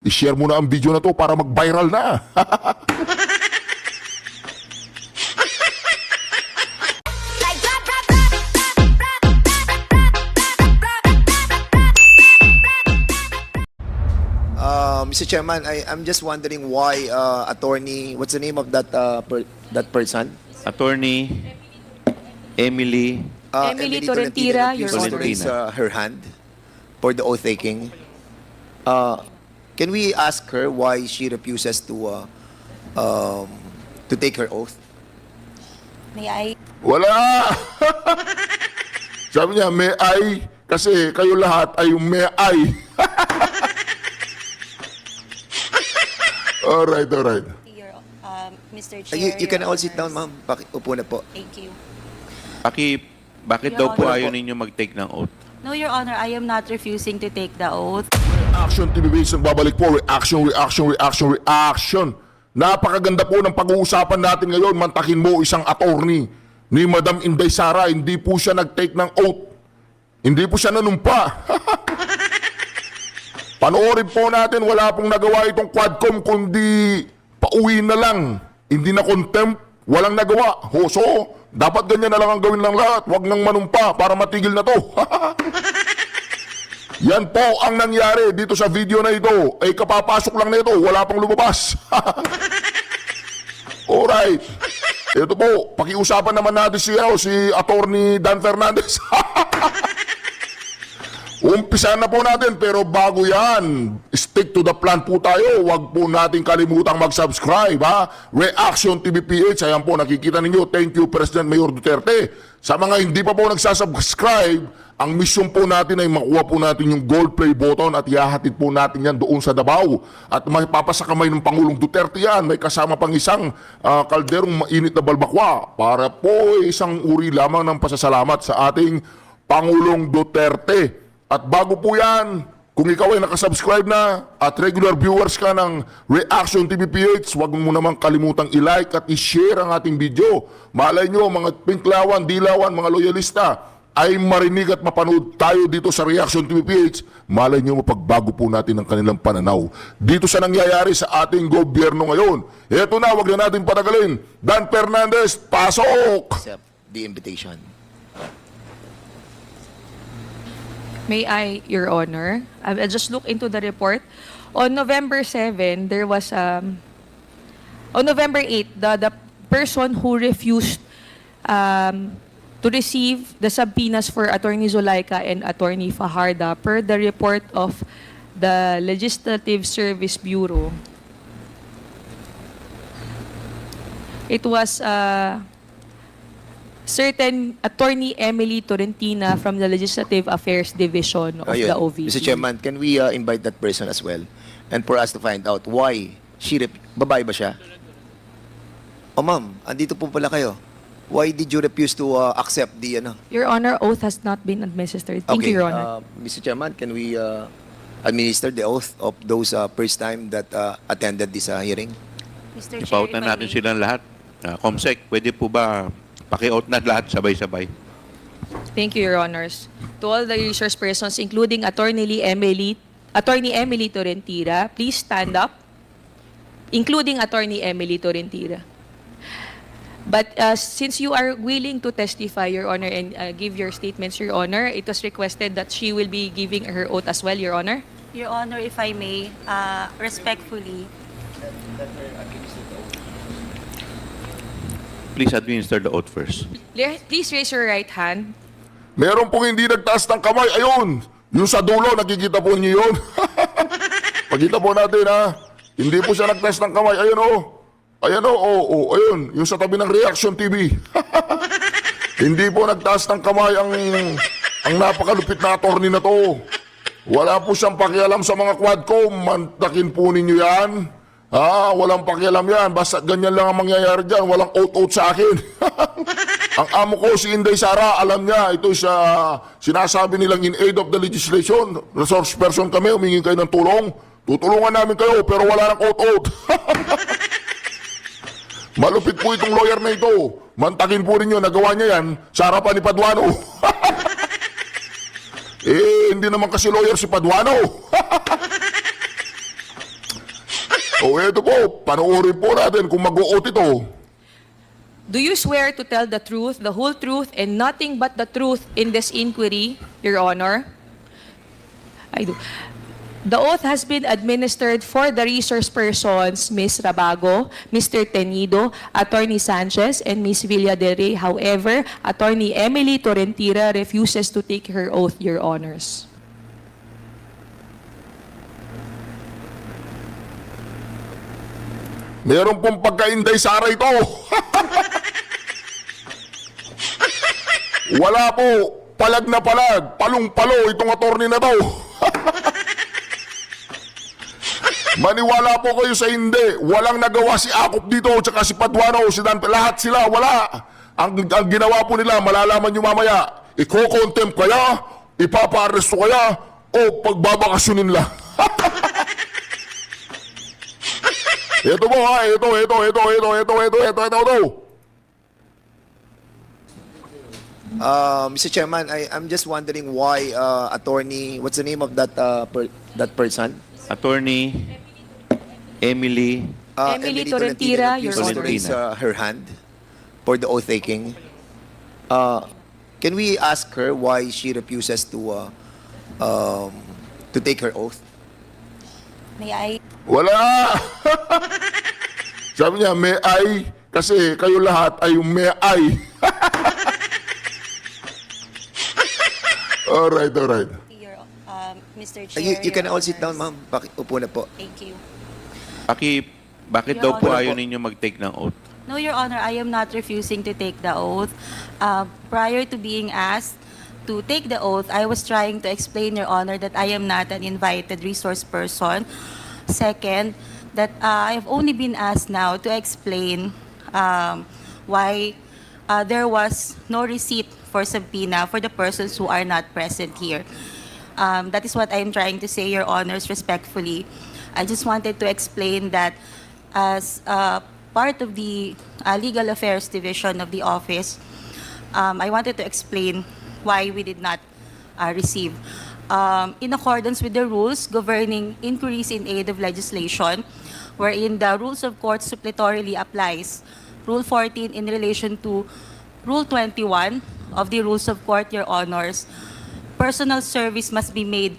I-share mo na ang video na to para mag-viral na. Mr. Chairman, I'm just wondering why attorney, what's the name of that that person? Attorney Emily Emily Torrentira, Your refuses to Honor. raise her hand for the oath taking. Can we ask her why she refuses to take her oath? May I? Wala! Sabi niya, may I, kasi kayo lahat ay may I. Alright. Your, Mr. You, Chair, you can Your all sit down, Honors. ma'am. Upo na po. Thank you. Bakit Your daw po Honor. ayaw ninyo mag-take ng oath? No, Your Honor, I am not refusing to take the oath. Reaction TV Base, nagbabalik po. Reaction. Napakaganda po ng pag-uusapan natin ngayon. Mantakin mo isang attorney ni Madam Inday Sara. Hindi po siya nag-take ng oath. Hindi po siya nanumpa. Panoorin po natin, wala pong nagawa itong Quadcom kundi pauwi na lang. Hindi na contempt, walang nagawa. So, dapat ganyan na lang ang gawin ng lahat. Huwag nang manumpa para matigil na to. Yan po ang nangyari dito sa video na ito. Ay kapapasok lang na ito, wala pang lumabas. Alright. Ito po, pakiusapan naman natin si Attorney Dan Fernandez. Umpisa na po natin, pero bago yan, stick to the plan po tayo. Huwag po natin kalimutang mag-subscribe, ha? Reaction TV PH, ayan po, nakikita ninyo. Thank you, President Mayor Duterte. Sa mga hindi pa po nagsasubscribe, ang mission po natin ay makuha po natin yung gold play button at ihahatid po natin yan doon sa Davao. At may papasakamay ng Pangulong Duterte yan. May kasama pang isang kalderong mainit na balbakwa para po isang uri lamang ng pasasalamat sa ating Pangulong Duterte. At bago po yan, kung ikaw ay nakasubscribe na at regular viewers ka ng Reaction TV PH, huwag mo namang kalimutang i-like at i-share ang ating video. Malay nyo, mga pinklawan, dilawan, mga loyalista, ay marinig at mapanood tayo dito sa Reaction TV PH. Malay nyo, mapagbago po natin ang kanilang pananaw dito sa nangyayari sa ating gobyerno ngayon. Eto na, huwag na natin patagalin. Dan Fernandez, pasok! Accept the invitation. May I, Your Honor? I just look into the report. On November 7, there was on November 8, the person who refused to receive the subpoenas for Attorney Zulaika and Attorney Fajarda per the report of the Legislative Service Bureau. It was certain Attorney Emily Torrentina from the Legislative Affairs Division of Ayun. the OVP. Mr. Chairman, can we invite that person as well? And for us to find out why babae ba siya? Oh ma'am, andito po pala kayo. Why did you refuse to accept the Your Honor, oath has not been administered. Thank you, Your Honor. Mr. Chairman, can we administer the oath of those first time that attended this hearing? Mr. Chair, Ipautan if I natin may. silang lahat. Comsec, pwede po ba paki-oath na lahat sabay-sabay? Thank you, Your Honors. To all the resource persons, including Attorney Emily Torrentira, please stand up, including Attorney Emily Torrentira. But since you are willing to testify, Your Honor, and give your statements, Your Honor, it was requested that she will be giving her oath as well, Your Honor. Your Honor, if I may, respectfully, Please administer the oath first. Please raise your right hand. Meron pong hindi nagtaas ng kamay. Ayun, yung sa dulo, nakikita po niyo yun. Pagkita po natin, ha. Hindi po siya nagtaas ng kamay. Ayun, oh. Ayun, oh. Ayun, yung sa tabi ng Reaction TV. Hindi po nagtaas ng kamay ang napakalupit na attorney na to. Wala po siyang pakialam sa mga Quadcom. Mantakin po ninyo yan. Walang pakialam yan. Basta ganyan lang ang mangyayari dyan. Walang out-out sa akin. Ang amo ko, si Inday Sara, alam niya, ito sa sinasabi nilang in aid of the legislation. Resource person kami, humingi kayo ng tulong. Tutulungan namin kayo, pero wala nang out-out. Malupit po itong lawyer na ito. Mantakin po rin yun, nagawa niya yan sa harapan ni Paduano. Hindi naman kasi lawyer si Paduano. O ito po, panoorin po natin kung mag-uot ito. Do you swear to tell the truth, the whole truth, and nothing but the truth in this inquiry, Your Honor? I do. The oath has been administered for the resource persons, Ms. Rabago, Mr. Tenido, Attorney Sanchez, and Ms. Villa del Rey. However, Attorney Emily Torrentira refuses to take her oath, Your Honors. Meron pong pagkainday Sara ito. Wala po, palag na palag, palong-palo itong attorney na to. Maniwala po kayo sa hindi. Walang nagawa si Akop dito, tsaka si Paduano, si Dan, lahat sila, wala. Ang ginawa po nila, malalaman nyo mamaya, iko-contempt kaya, ipapa-arresto kaya, o pagbabakasyonin lang. Ito po ha, ito. Mr. Chairman, I'm just wondering why attorney, what's the name of that that person? Attorney Emily Emily Torrentira, Your refuses to Honor. raise her hand for the oath taking. Can we ask her why she refuses to take her oath? May I? Wala. Sabi niya, may I, kasi kayo lahat ay may I. Alright. Your, Mr. Chair. You can Your all sit down, Honors. ma'am. Upo na po. Thank you. Bakit Your daw po Honor. ayaw ninyo mag-take ng oath? No, Your Honor, I am not refusing to take the oath. Prior to being asked to take the oath, I was trying to explain, Your Honor, that I am not an invited resource person. Second, that I have only been asked now to explain why there was no receipt for subpoena for the persons who are not present here. That is what I am trying to say, Your Honors, respectfully. I just wanted to explain that as part of the Legal Affairs Division of the office, I wanted to explain why we did not receive. In accordance with the rules governing inquiries in aid of legislation, wherein the rules of court suppletorily applies, Rule 14 in relation to Rule 21 of the Rules of Court, Your Honors, personal service must be made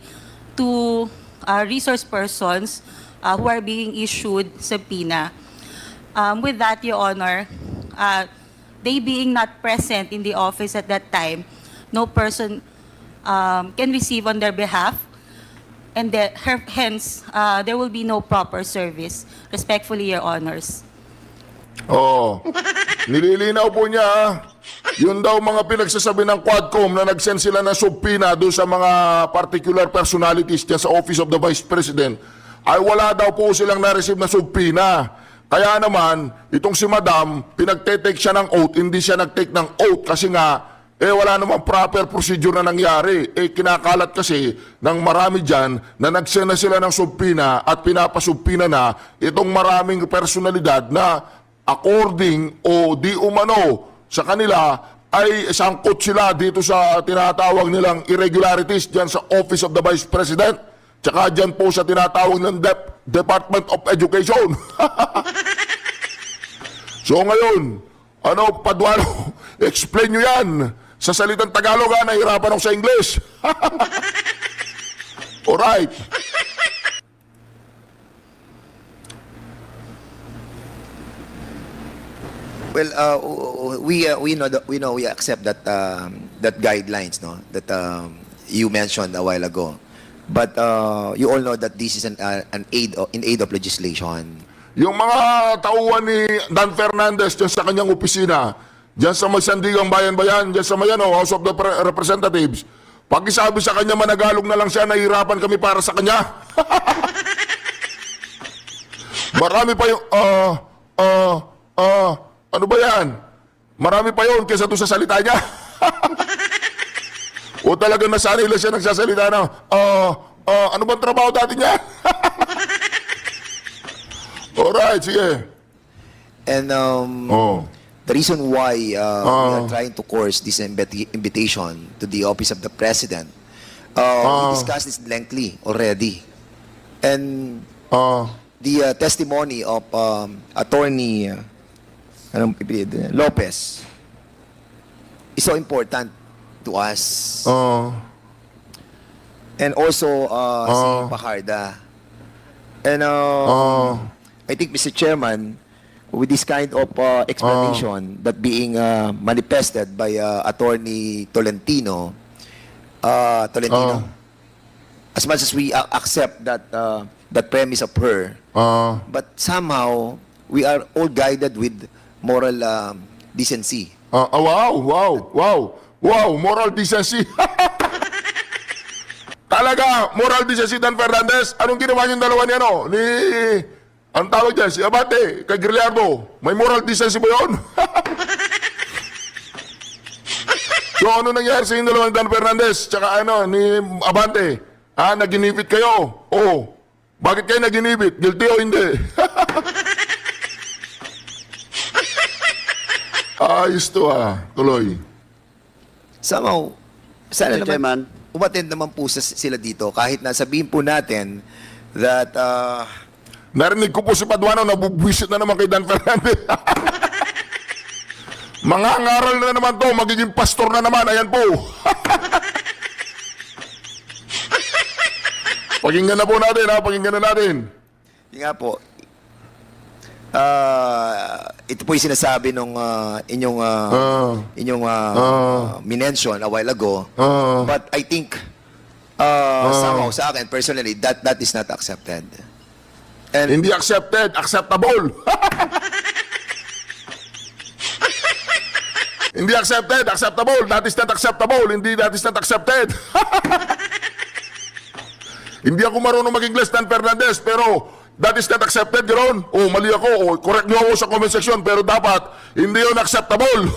to resource persons who are being issued subpoena. With that, Your Honor, they being not present in the office at that time, no person can receive on their behalf, and hence, there will be no proper service. Respectfully, Your Honors. Oo. Nililinaw po niya, yun daw mga pinagsasabi ng Quadcom na nag-send sila ng subpoena doon sa mga particular personalities dyan sa Office of the Vice President, ay wala daw po silang na-receive na subpoena. Kaya naman, itong si Madam, pinagte-take siya ng oath, hindi siya nag-take ng oath kasi nga, wala namang proper procedure na nangyari. Kinakalat kasi ng marami dyan na nagsend na sila ng subpoena at pinapasubpoena na itong maraming personalidad na according o di umano sa kanila ay sangkot sila dito sa tinatawag nilang irregularities dyan sa Office of the Vice President. Tsaka dyan po sa tinatawag ng Department of Education. So ngayon, Paduano, explain nyo yan. Sa salitang Tagalog, nahihirapan ako sa English. Alright. Well, we we accept that that guidelines, no, that you mentioned a while ago. But you all know that this is an aid in aid of legislation. Yung mga tauhan ni Dan Fernandez dyan sa kanyang opisina, dyan sa Magsandigang Bayan-Bayan, dyan sa Mayano, House of the Representatives, pag isabi sa kanya managalog na lang siya, nahihirapan kami para sa kanya. Marami pa yung, ano ba yan? Marami pa yun kaysa doon sa salita niya. O talagang nasanay lang siya nagsasalita na, ano bang trabaho dati niya? Alright, sige. And the reason why we are trying to course this invitation to the office of the president, we discussed this lengthily already. And the testimony of Attorney Lopez is so important to us. And also si Pajarda. And I think, Mr. Chairman, with this kind of explanation that being manifested by Attorney Tolentino, as much as we accept that that premise of her, but somehow we are all guided with moral decency. Wow, moral decency. Talaga, moral decency, Dan Fernandez. Anong ginawa niyong dalawa niya, no? Ang tawag dyan, si Abate, kay Grillardo. May moral decency ba yun? So, ano nangyari sa inyong dalawa ni Dan Fernandez? Tsaka ni Abante? Naginipit kayo? Oo. Bakit kayo naginipit? Guilty o hindi? Ayos to tuloy. Somehow, sana Mr. Chairman. naman, umattend naman po sila dito kahit na sabihin po natin that Narinig ko po si Paduano, nabubwisit na naman kay Dan Fernandez. Mga ngaral na naman to, magiging pastor na naman, ayan po. Pakinggan na po natin, pakinggan na natin. yun nga po, ito po yung sinasabi nung inyong minention a while ago. But I think somehow sa akin personally that is not accepted. And Hindi accepted, acceptable. Hindi accepted, acceptable. That is not acceptable. Hindi that is not accepted. Hindi ako marunong mag-English, Dan Fernandez, pero that is not accepted, ganoon. Mali ako. Correct niyo ako sa comment section, pero dapat hindi yun acceptable.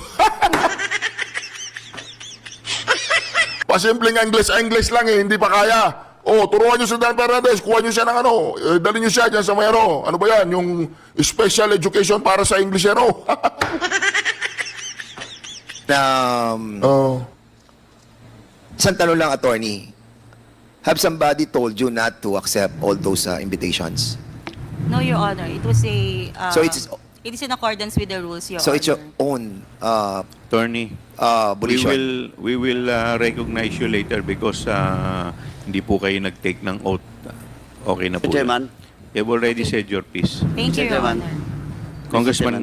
Pasimpleng English lang hindi pa kaya. Turuan niyo si Dan Fernandez, kuha niyo siya ng dali niyo siya dyan sa may ano ba yan, yung special education para sa Englishero. isang tanong lang, attorney. Have somebody told you not to accept all those invitations? No, Your Honor. It was a... So it's- it is in accordance with the rules, Your So Honor. it's your own Attorney, volition. we will recognize you later because hindi po kayo nag-take ng oath. Okay na po. Mr. Chairman. You've already said your piece. Thank you, Mr. Your Chairman. Honor. Congressman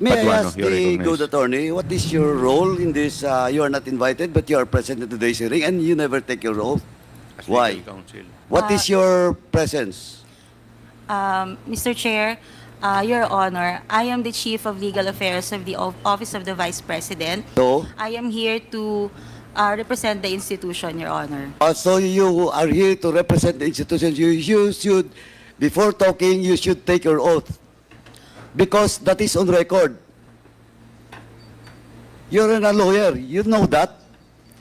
May I Paduano, ask you're the good recognized. attorney, what is your role in this? You are not invited, but you are present at today's hearing, and you never take your oath. As Why? legal counsel. What is your presence? Mr. Chair, Your Honor, I am the Chief of Legal Affairs of the Office of the Vice President. So, I am here to represent the institution, Your Honor. so you are here to represent the institution. You should, before talking, you should take your oath. Because that is on record. You're a lawyer. You know that.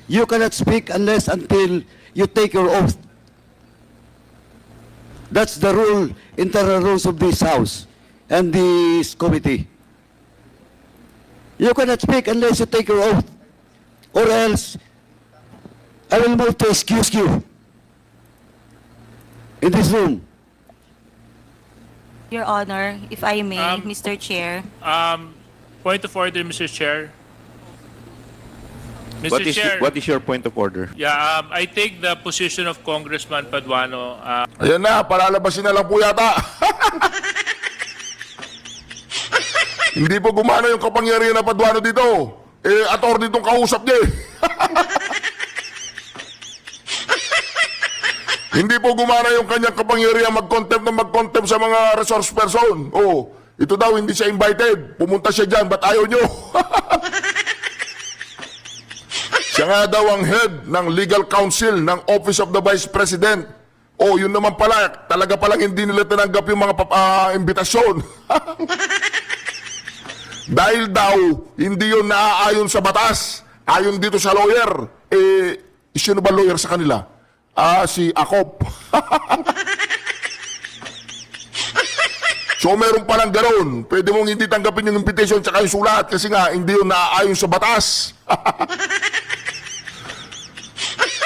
You cannot speak unless until you take your oath. That's the rule, internal rules of this House and this committee. You cannot speak unless you take your oath. Or else, I will move to excuse you in this room. Your Honor, if I may, Mr. Chair. Point of order, Mr. Chair. Mr. Chair, What is your point of order? yeah, I take the position of Congressman Paduano. Ayan na, palalabasin na lang po yata. Hindi po gumana yung kapangyarihan na Paduano dito. Attorney itong kausap niya. Hindi po gumana yung kanyang kapangyarihan mag-contempt sa mga resource person. Ito daw, hindi siya invited. Pumunta siya dyan, ba't ayaw nyo? Siya nga daw ang head ng legal counsel ng Office of the Vice President. Yun naman pala, talaga palang hindi nila tinanggap yung mga imbitasyon. Dahil daw, hindi yun naaayon sa batas. Ayon dito sa lawyer. Sino ba lawyer sa kanila? Si Akop. So meron palang ganoon. Pwede mong hindi tanggapin yung invitation tsaka yung sulat kasi nga hindi yun naaayon sa batas.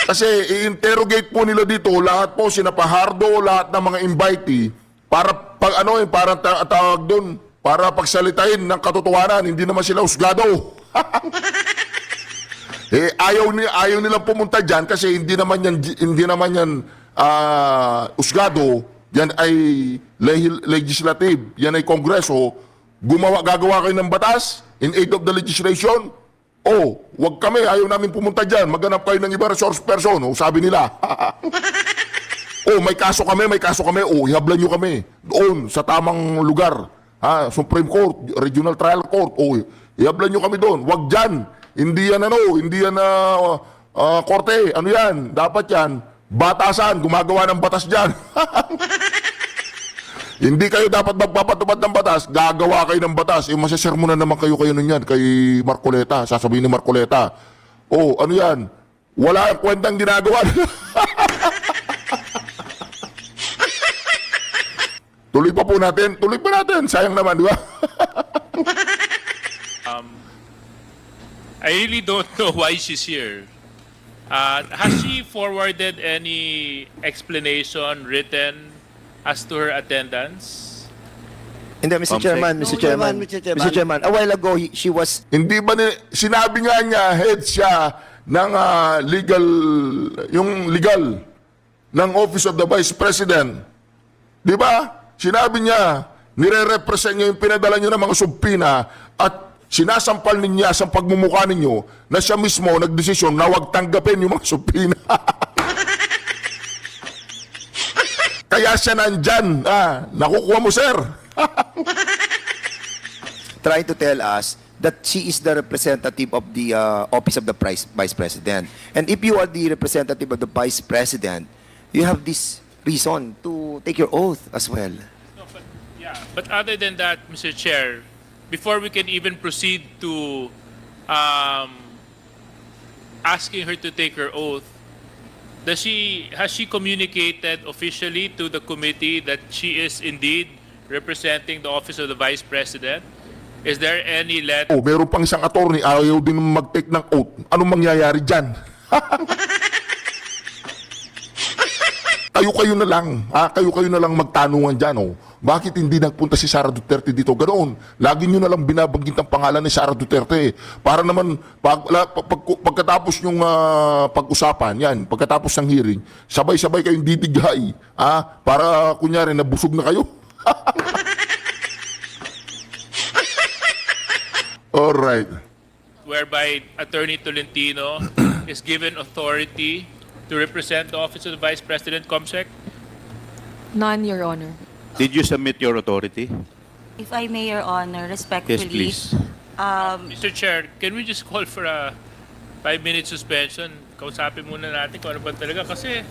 Kasi i-interrogate po nila dito lahat po, sina Pajardo, lahat ng mga invitee para pag ano parang tawag doon, para pagsalitain ng katotohanan, hindi naman sila husgado. Ayaw nilang pumunta diyan kasi hindi naman yan husgado. Yan ay legislative, yan ay kongreso. Gagawa kayo ng batas in aid of the legislation. Oh, wag kami, ayaw namin pumunta diyan. Maghanap kayo ng iba resource person, sabi nila. Oh, may kaso kami. Oh, ihablan nyo kami doon sa tamang lugar. Supreme Court, Regional Trial Court. Oh, ihablan nyo kami doon. Wag dyan. Hindi yan korte. Ano yan? Dapat yan. Batasan. Gumagawa ng batas dyan. Hindi kayo dapat magpapatupad ng batas. Gagawa kayo ng batas. Masasermonan naman kayo nun yan kay Marcoleta. Sasabihin ni Marcoleta. Oh, ano yan? Wala ang kwentang ginagawa. Tuloy pa natin. Sayang naman, di ba? I really don't know why she's here. Has she forwarded any explanation written as to her attendance? Hindi, Mr. Chairman, Mr. Chairman, Mr. Chairman, a while ago, she was Hindi ba sinabi nga niya, head siya ng legal ng Office of the Vice President. Di ba? Sinabi niya, nire-represent niyo yung pinadala niyo ng mga subpina at sinasampal niya sa pagmumukha ninyo na siya mismo nagdesisyon na huwag tanggapin yung mga subpina. Kaya siya nandyan. Nakukuha mo, sir. trying to tell us that she is the representative of the Office of the Vice President. And if you are the representative of the Vice President, you have this reason to take your oath as well. No, but other than that, Mr. Chair, before we can even proceed to asking her to take her oath, has she communicated officially to the committee that she is indeed representing the Office of the Vice President? Is there any letter? Oh, meron pang isang attorney, ayaw din mag-take ng oath. Anong mangyayari dyan? Kayo-kayo na lang. Kayo-kayo na lang magtanungan dyan. Oh. Bakit hindi nagpunta si Sara Duterte dito? Ganoon. Lagi nyo na lang binabanggit ang pangalan ni Sara Duterte. Para naman, pagkatapos yung pag-usapan, yan, pagkatapos ng hearing, sabay-sabay kayong didighay. Para kunyari, nabusog na kayo. Alright. Whereby Attorney Tolentino is given authority to represent the Office of the Vice President, COMSEC? None, Your Honor. Did you submit your authority? If I may, Your Honor, respectfully. Yes, please. Mr. Chair, can we just call for a 5-minute suspension? Kausapin muna natin kung ano ba talaga kasi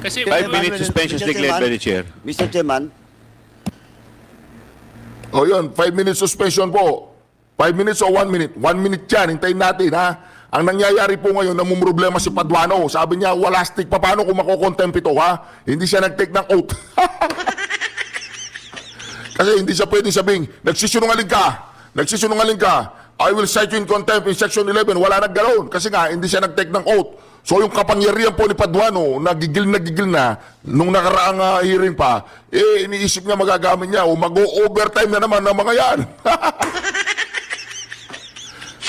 5-minute suspension is declared by the chair. Mr. Chairman, O yun, 5-minute suspension po. 5 minutes o 1 minute? 1 minute yan, hintayin natin ha. Ang nangyayari po ngayon, namumroblema si Paduano. Sabi niya, wala stick pa, paano kung makukontempt ito ha? Hindi siya nag-take ng oath. Kasi hindi siya pwedeng sabing, nagsisinungaling ka, I will cite you in contempt in section 11. Wala nagganoon. Kasi nga, hindi siya nag-take ng oath. So yung kapangyarihan po ni Paduano, nagigil na, nung nakaraang hearing pa, iniisip niya magagamit niya, o mag-overtime na naman ng mga yan.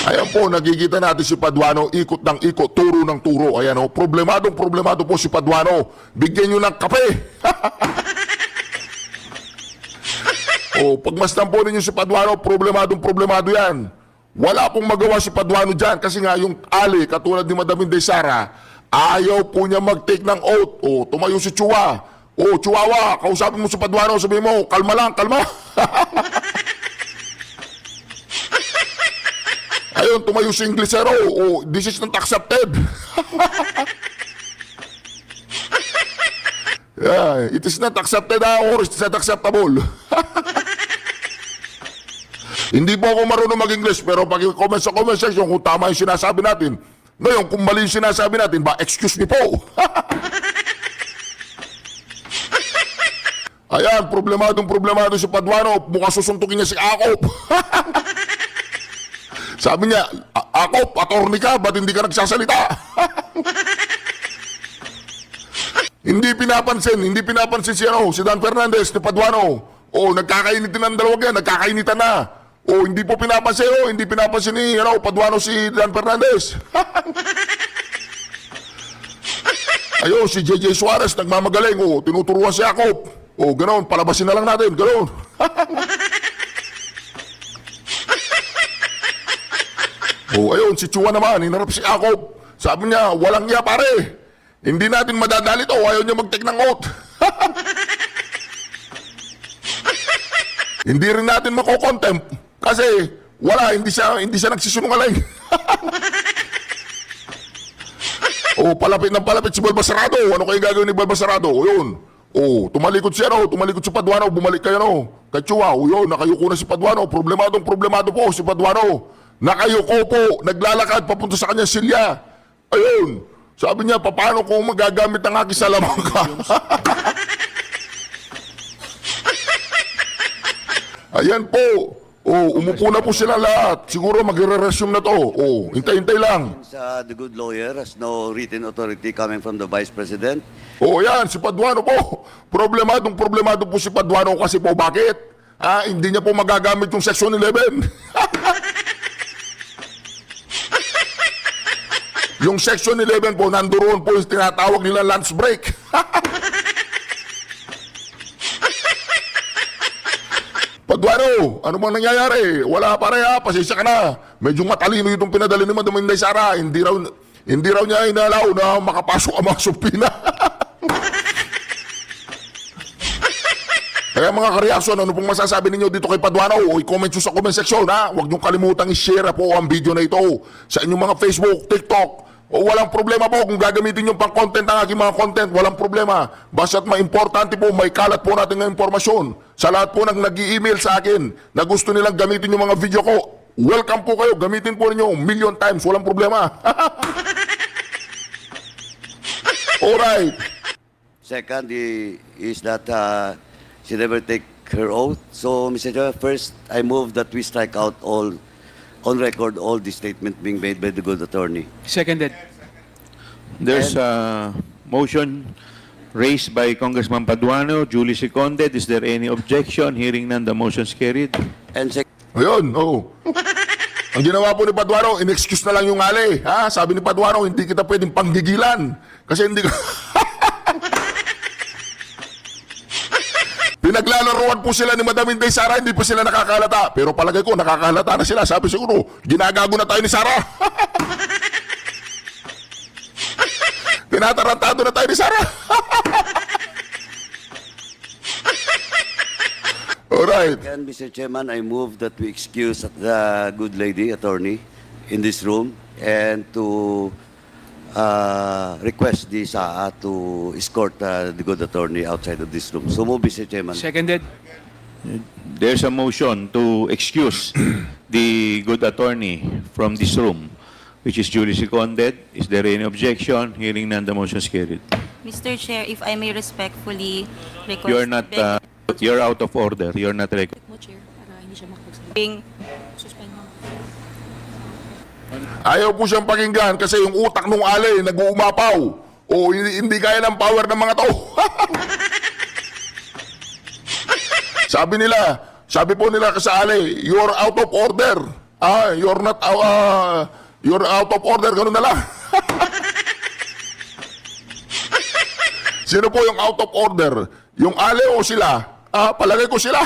Ayan po, nakikita natin si Paduano, ikot ng ikot, turo ng turo. Ayan o, problemado po si Paduano. Bigyan nyo ng kape. O, pagmasdan po ninyo si Paduano, problemado yan. Wala pong magawa si Paduano dyan kasi nga yung ali, katulad ni Madam Inday Sara, ayaw po niya mag-take ng oath. O, tumayo si Chua. O, Chihuahua, kausapin mo si Paduano, sabihin mo, kalma lang, kalma. Ayun, tumayo si Inglesero. Oh, this is not accepted. Yeah, it is not accepted or it is not acceptable. Hindi po ako marunong mag-English, pero pag i-comment sa comment section kung tama yung sinasabi natin. Ngayon, kung mali yung sinasabi natin, ba, excuse me po. Ayan, problemado si Paduano. Mukhang susuntukin niya si Akop. Sabi niya, Akop, attorney ka, ba't hindi ka nagsasalita? Hindi pinapansin si Dan Fernandez, ni Paduano. Nagkakainitan ng dalawa yan, nagkakainitan na. Hindi pinapansin ni Paduano si Dan Fernandez. Ayun, si JJ Suarez nagmamagaling, tinuturuan si Jacob. Ganoon, palabasin na lang natin, ganoon. Ayun, si Chua naman, hinarap si Jacob. Sabi niya, walang iya pare. Hindi natin madadali to, ayaw niya mag-take ng oath. Hindi rin natin mako-contempt kasi hindi siya nagsisunungaling. Palapit si Balbasarado. Ano kayo gagawin ni Balbasarado? Yun. Tumalikod si Paduano, bumalik kayo kay Chua. Yun, nakayuko na si Paduano. Problemado po si Paduano. Nakayuko po, naglalakad papunta sa kanya silya. Ayun. Sabi niya, paano kung magagamit ang aking salamangka? Ayan po. Umupo na po sila lahat. Siguro magre-resume na to. Hintay-hintay lang. The good lawyer has no written authority coming from the Vice President. Yan, si Paduano po. Problemado po si Paduano kasi po bakit? Hindi niya po magagamit yung Section 11. Yung Section 11 po, nandoon po yung tinatawag nila lunch break. Paduano, ano bang nangyayari? Wala pare pasensya ka na. Medyo matalino itong pinadali ni Madam Inday Sara. Hindi raw niya inalaw na makapasok ang mga supina. Kaya mga kareaksyon, ano pong masasabi ninyo dito kay Paduano? I-comment nyo sa comment section, Huwag nyo kalimutang i-share po ang video na ito sa inyong mga Facebook, TikTok. Walang problema po kung gagamitin nyo pang content ang aking mga content. Walang problema. Basta't importante po, may kalat po natin ng impormasyon. Sa lahat po nag-i-email sa akin na gusto nilang gamitin yung mga video ko, welcome po kayo. Gamitin po ninyo 1,000,000 times. Walang problema. Alright. Second is that she never take her oath. So, Mr. Chair, first, I move that we strike out on record all the statement being made by the good attorney. Seconded. There's a motion raised by Congressman Paduano, duly seconded. Is there any objection? Hearing none, the motion is carried. And Ayun, Ang ginawa po ni Paduano, in-excuse na lang yung ali. Sabi ni Paduano, hindi kita pwedeng panggigilan. Kasi hindi ka... Pinaglalaruan po sila ni Madam Inday Sara, hindi pa sila nakakalata. Pero palagay ko, nakakalata na sila. Sabi siguro, ginagago na tayo ni Sara. Tinatarantado na tayo ni Sara. Alright. again, Mr. Chairman, I move that we excuse the good lady attorney in this room and to request the SAA to escort the good attorney outside of this room. So move, Mr. Chairman. Seconded. There's a motion to excuse the good attorney from this room, which is duly seconded. Is there any objection? Hearing none, the motion is carried. Mr. Chair, if I may respectfully request... You're not, you're out of order. You're not recognized. Mo, Chair, para hindi siya makapagsalita. being Suspend mo. Ayaw po siyang pakinggan kasi yung utak nung ali nag-uumapaw. Hindi kaya ng power ng mga to. Sabi po nila kasi ali, you're out of order. You're out of order, ganun na lang. Sino po yung out of order? Yung ali o sila? Palagay ko sila.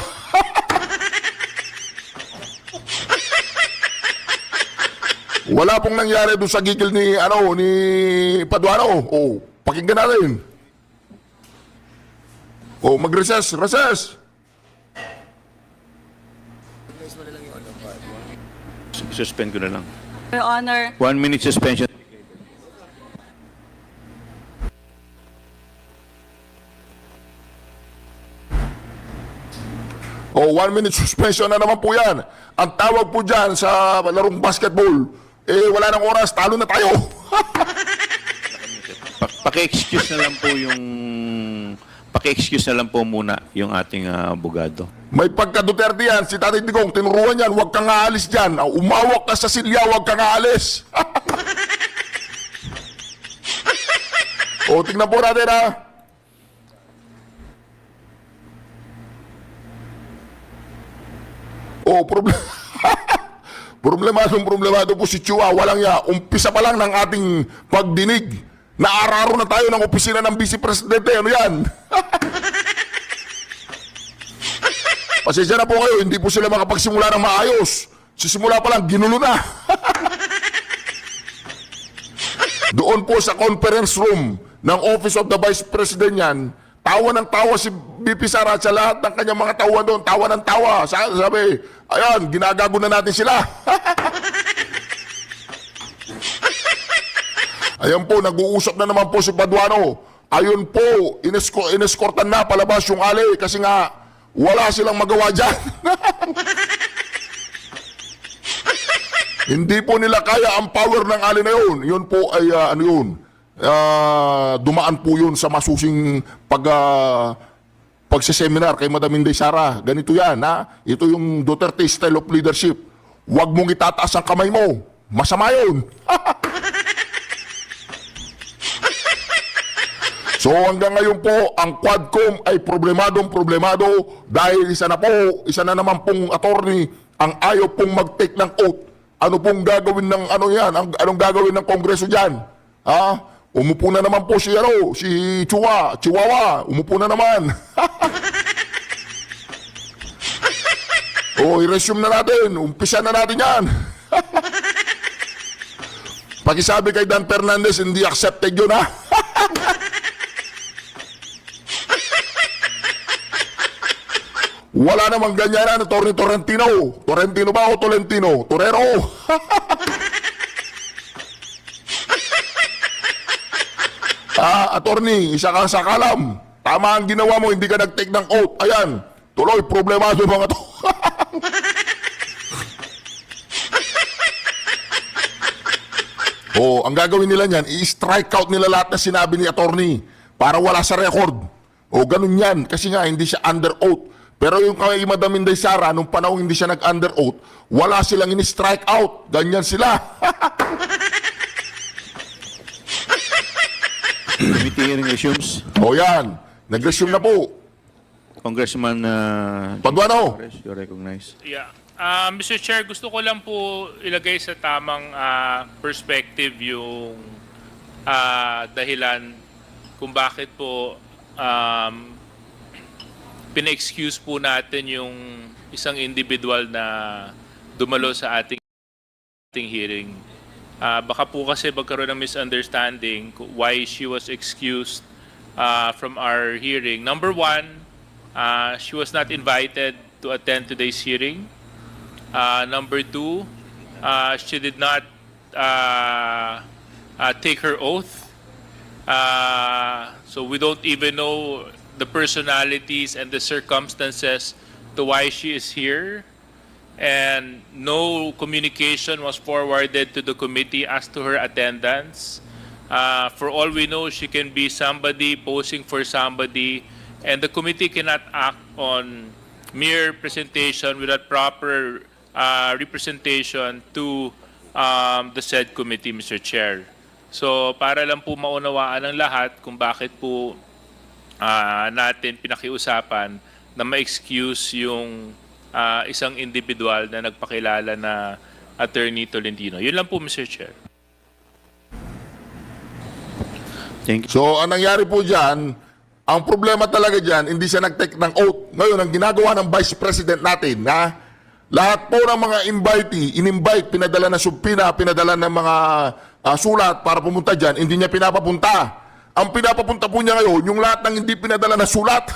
Wala pong nangyari doon sa gigil ni Paduano. Pakinggan natin. Mag-recess. Suspend ko na lang. Your Honor, 1 minute suspension. Oh, 1 minute suspension na naman po yan. Ang tawag po dyan sa larong basketball, wala nang oras, talo na tayo. Paki-excuse na lang po muna yung ating abogado. May pagka-Duterte yan, si Tatay Digong, tinuruan yan, huwag kang aalis dyan. Umawak ka sa silya, huwag kang aalis. Tingnan po natin Oh, problemado po si Chua. Walang ya. Umpisa pa lang ng ating pagdinig. Naararo na tayo ng opisina ng Vice Presidente. Ano yan? Pasensya na po kayo, hindi po sila makapagsimula ng maayos. Sisimula pa lang, ginulo na. Doon po sa conference room ng Office of the Vice President yan, tawa ng tawa si BP Sara at sa lahat ng kanyang mga tawa doon, tawa ng tawa. Sabi, ayan, ginagago na natin sila. Ayan po, nag-uusap na naman po si Paduano. Ayun po, ineskortan na palabas yung ali kasi nga wala silang magawa dyan. Hindi po nila kaya ang power ng ali na yun. Yun po ay ano yun, dumaan po yun sa masusing pagsiseminar kay Madam Inday Sara. Ganito yan, ha? Ito yung Duterte style of leadership. Huwag mong itataas ang kamay mo. Masama yun. So hanggang ngayon po, ang Quadcom ay problemado dahil isa na naman pong attorney ang ayaw pong mag-take ng oath. Ano pong gagawin ng ano yan? Anong gagawin ng Kongreso diyan? Ha? Umupo na naman po si Chihuahua. Umupo na naman. I-resume na natin. Umpisa na natin yan. Pakisabi kay Dan Fernandez, hindi accepted yun, ha? Wala namang ganyan na, Atty. Torrentino. Torrentino ba o Tolentino? Torero. Attorney, isa kang sakalam. Tama ang ginawa mo, hindi ka nag-take ng oath. Ayan, tuloy, problemado yung mga to. Ang gagawin nila niyan, i-strike out nila lahat na sinabi ni attorney para wala sa record. Ganun yan, kasi nga hindi siya under oath. Pero yung kay Madam Inday Sara, nung panahon hindi siya nag-under oath, wala silang ini-strike out. Ganyan sila. Committee hearing resumes. Yan. Nag-resume na po. Congressman Paduano. you recognize. Yeah. Mr. Chair, gusto ko lang po ilagay sa tamang perspective yung dahilan kung bakit po pina-excuse po natin yung isang individual na dumalo sa ating hearing. Baka po kasi magkaroon ng misunderstanding why she was excused from our hearing. Number one, she was not invited to attend today's hearing. Number two, she did not take her oath. So we don't even know the personalities and the circumstances to why she is here. And no communication was forwarded to the committee as to her attendance. For all we know, she can be somebody posing for somebody, and the committee cannot act on mere presentation without proper representation to the said committee, Mr. Chair. So para lang po maunawaan ng lahat kung bakit po natin pinakiusapan na ma-excuse yung isang individual na nagpakilala na Attorney Tolentino. Yun lang po, Mr. Chair. Thank you. So, ang nangyari po dyan, ang problema talaga dyan, hindi siya nag-take ng oath. Ngayon, ang ginagawa ng Vice President natin, lahat po ng mga invitee, in-invite, pinadala na subpina, pinadala ng mga sulat para pumunta dyan, hindi niya pinapapunta. Ang pinapapunta po niya ngayon, yung lahat ng hindi pinadala na sulat.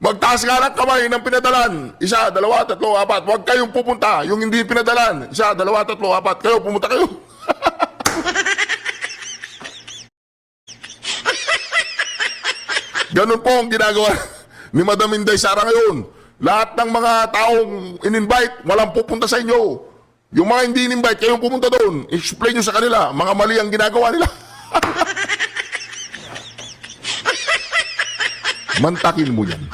Magtaas nga ng kamay ng pinadalan. 1, 2, 3, 4. Huwag kayong pupunta. Yung hindi pinadalan. 1, 2, 3, 4. Kayo, pumunta kayo. Ganun po ang ginagawa ni Madam Inday Sara ngayon. Lahat ng mga taong in-invite, walang pupunta sa inyo. Yung mga hindi in-invite, kayong pumunta doon. Explain nyo sa kanila, mga mali ang ginagawa nila. Mantakin mo yan.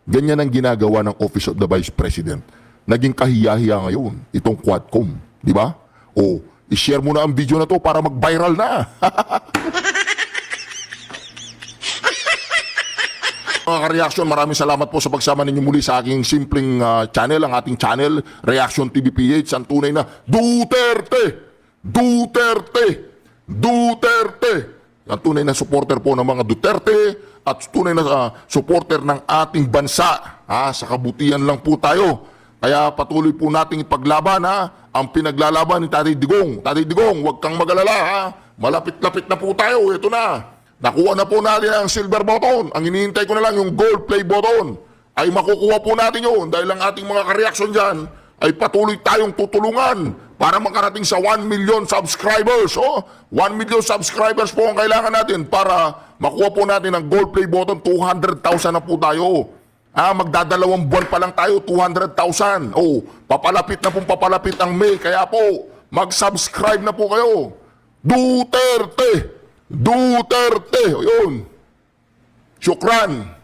Ganyan ang ginagawa ng Office of the Vice President. Naging kahiyahiya ngayon, itong Quadcom. Di ba? I-share mo na ang video na to para mag-viral na. Mga ka-reaction, maraming salamat po sa pagsama ninyo muli sa aking simpleng channel, ang ating channel, Reaction TV PH, ang tunay na Duterte! Duterte! Duterte! Ang tunay na supporter po ng mga Duterte at tunay na supporter ng ating bansa. Sa kabutihan lang po tayo. Kaya patuloy po nating ipaglaban ang pinaglalaban ni Tatay Digong. Tatay Digong, huwag kang mag-alala Malapit-lapit na po tayo. Ito na. Nakuha na po natin ang silver button. Ang hinihintay ko na lang yung gold play button. Ay makukuha po natin yun dahil ang ating mga ka-reaction dyan ay patuloy tayong tutulungan para makarating sa 1 million subscribers. 1 million subscribers po ang kailangan natin para makuha po natin ang gold play button. 200,000 na po tayo. Magdadalawang buwan pa lang tayo, 200,000. Papalapit na pong papalapit ang May. Kaya po, mag-subscribe na po kayo. Duterte! Duterte! Yun. Syukran.